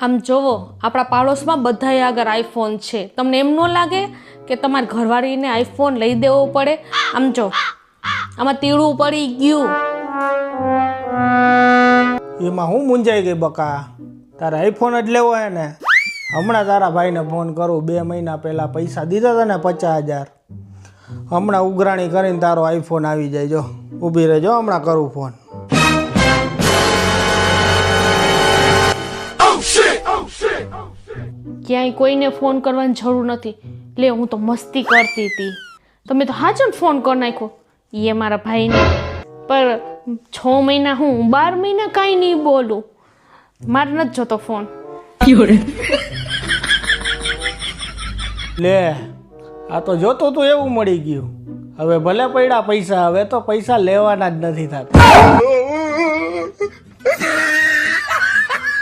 આમ જોવો આપણા પાડોશમાં બધાય આગળ આઈફોન છે. તમને એમ ન લાગે કે તમારી ઘરવાળીને આઈફોન લઈ દેવો પડે? આમ જો આમાં તીડું પડી ગયું. એમાં હું મૂંઝાઈ ગઈ બકા? તારે આઈફોન જ લેવો હે ને? હમણાં તારા ભાઈને ફોન કરું. 2 મહિના પહેલાં પૈસા દીધા હતા ને 50,000. હમણાં ઉઘરાણી કરીને તારો આઈફોન આવી જાય. જો ઊભી રહેજો, હમણાં કરું ફોન. ક્યાંય કોઈને ફોન કરવાની જરૂર નથી. લે હું તો મસ્તી કરતી હતી. તમે તો હાચો જ ફોન કરી નાખ્યો. એ મારા ભાઈને પર 6 મહિના હું 12 મહિના કાંઈ નહીં બોલું. મારે નથી જોતો ફોન. લે આ તો જોતું તું એવું મળી ગયું. હવે ભલે પડ્યા પૈસા, હવે તો પૈસા લેવાના જ નથી થતા.